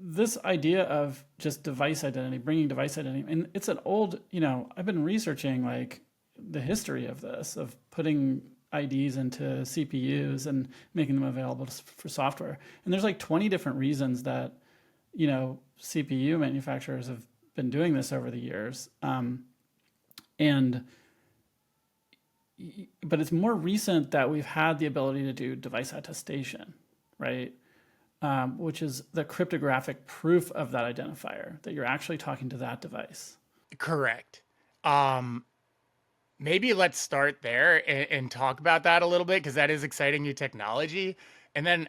this idea of just device identity, bringing device identity, and it's an old, I've been researching like the history of this, of putting IDs into CPUs and making them available for software. And there's like 20 different reasons that, CPU manufacturers have been doing this over the years. And but it's more recent that we've had the ability to do device attestation, right? Which is the cryptographic proof of that identifier that you're actually talking to that device. Correct. Um, Maybe let's start there and talk about that a little bit because that is exciting new technology. And then,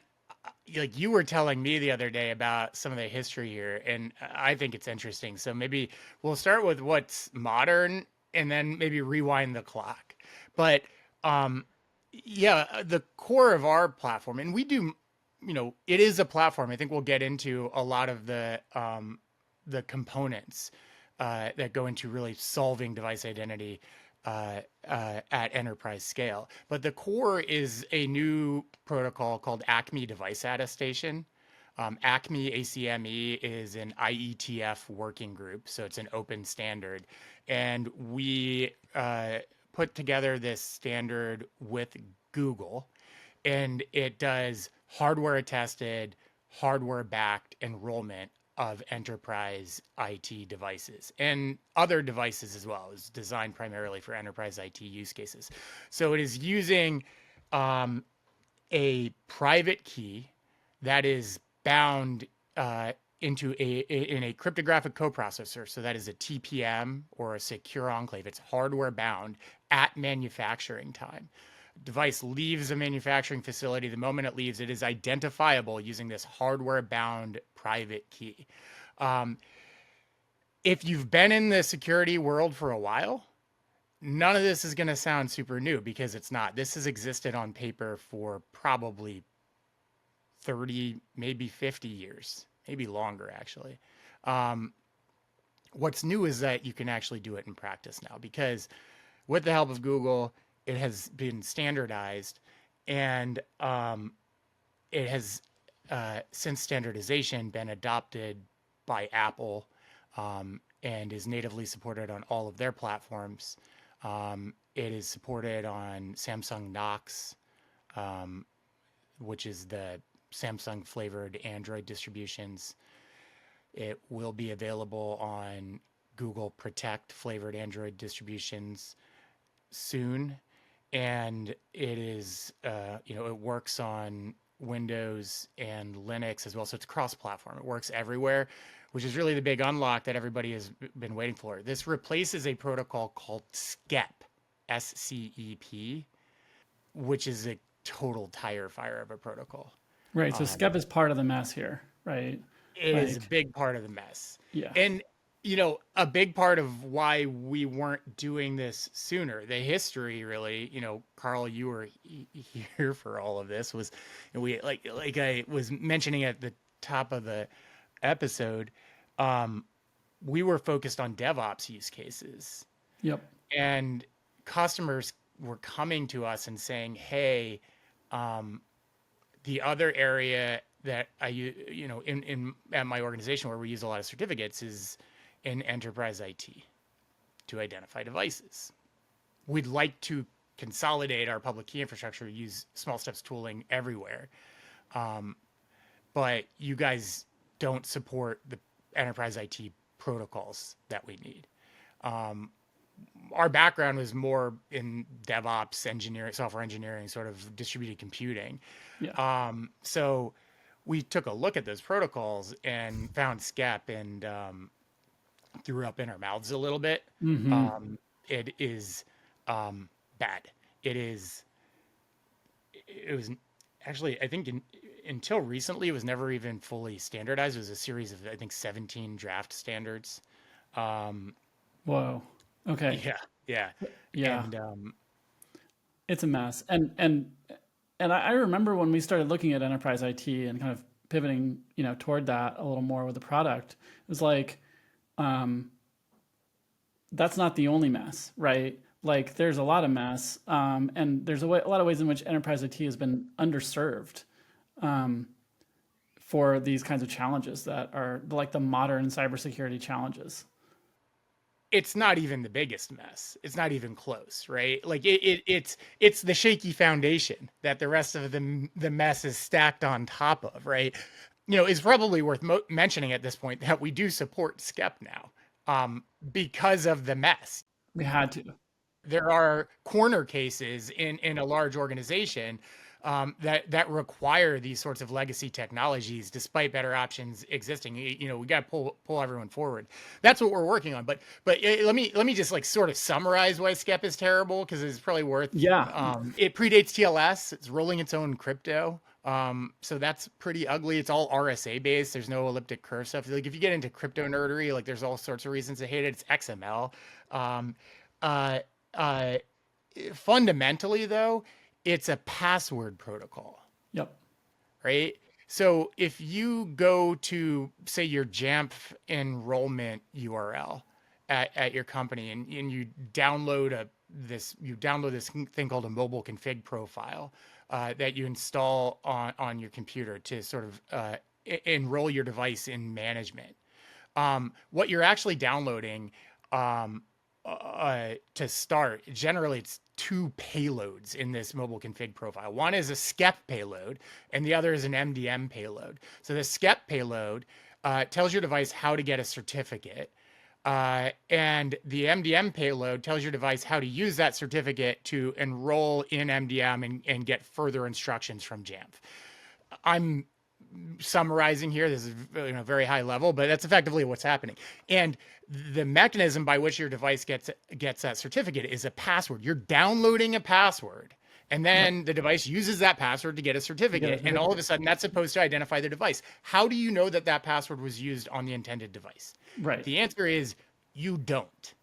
like you were telling me the other day about some of the history here, and I think it's interesting. So maybe we'll start with what's modern and then maybe rewind the clock. But um, yeah, the core of our platform, and we do, it is a platform. I think we'll get into a lot of the components that go into really solving device identity at enterprise scale. But the core is a new protocol called ACME Device Attestation. ACME, ACME is an IETF working group, so it's an open standard. And we put together this standard with Google, and it does hardware attested, hardware backed enrollment of enterprise IT devices and other devices as well. It's designed primarily for enterprise IT use cases. So it is using a private key that is bound into in a cryptographic coprocessor. So that is a TPM or a secure enclave. It's hardware bound at manufacturing time. Device leaves a manufacturing facility. The moment it leaves, it is identifiable using this hardware bound private key. Um, if you've been in the security world for a while, none of this is going to sound super new because it's not. This has existed on paper for probably 30, maybe 50 years, maybe longer, actually. Um, what's new is that you can actually do it in practice now because with the help of Google, it has been standardized and it has, since standardization, been adopted by Apple and is natively supported on all of their platforms. It is supported on Samsung Knox, which is the Samsung flavored Android distributions. It will be available on Google Protect flavored Android distributions soon. And it is, it works on Windows and Linux as well. So it's cross-platform. It works everywhere, which is really the big unlock that everybody has been waiting for. This replaces a protocol called SCEP, SCEP, which is a total tire fire of a protocol. Right. So Um, SCEP is part of the mess here, right? it is a Like, big part of the mess. yeah. And, a big part of why we weren't doing this sooner, the history really, Carl, you were here for all of this was, and we, like I was mentioning at the top of the episode, um, we were focused on DevOps use cases Yep. and customers were coming to us and saying, hey, um, the other area that in at my organization where we use a lot of certificates is in enterprise IT to identify devices. We'd like to consolidate our public key infrastructure, use small steps tooling everywhere. Um, but you guys don't support the enterprise IT protocols that we need. Um, our background was more in DevOps engineering, software engineering, sort of distributed computing. Yeah. So we took a look at those protocols and found SCEP and threw up in our mouths a little bit. Mm-hmm. It is bad. It is. It was actually, I think, until recently, it was never even fully standardized. It was a series of, I think, 17 draft standards. Um, Whoa. Okay. yeah, yeah, Yeah. and It's a mess. And I remember when we started looking at enterprise IT and kind of pivoting, toward that a little more with the product, it was like, um, that's not the only mess, right? Like there's a lot of mess, and there's a lot of ways in which enterprise IT has been underserved for these kinds of challenges that are like the modern cybersecurity challenges. It's not even the biggest mess. It's not even close, right? Like it's the shaky foundation that the rest of the mess is stacked on top of, right? You know, it's probably worth mentioning at this point that we do support SCEP now, because of the mess. We had to. There are corner cases in a large organization, that require these sorts of legacy technologies, despite better options existing. You know, we got to pull everyone forward. That's what we're working on. But let me just like sort of summarize why SCEP is terrible, because it's probably worth. Yeah. It predates TLS. It's rolling its own crypto. So that's pretty ugly. It's all RSA based. There's no elliptic curve stuff. Like if you get into crypto nerdery, like there's all sorts of reasons to hate it. It's XML. Uh, uh, Fundamentally, though, it's a password protocol, Yep. right? So if you go to, say, your Jamf enrollment URL at your company, and you download this thing called a mobile config profile, that you install on your computer to sort of enroll your device in management. What you're actually downloading, to start, generally it's two payloads in this mobile config profile. One is a SCEP payload, and the other is an MDM payload. So the SCEP payload tells your device how to get a certificate, and the MDM payload tells your device how to use that certificate to enroll in MDM and get further instructions from Jamf. I'm summarizing here. This is, you know, very high level, but that's effectively what's happening. And the mechanism by which your device gets that certificate is a password. You're downloading a password, and then the device uses that password to get a certificate. And all of a sudden, that's supposed to identify the device. How do you know that that password was used on the intended device? Right. The answer is you don't.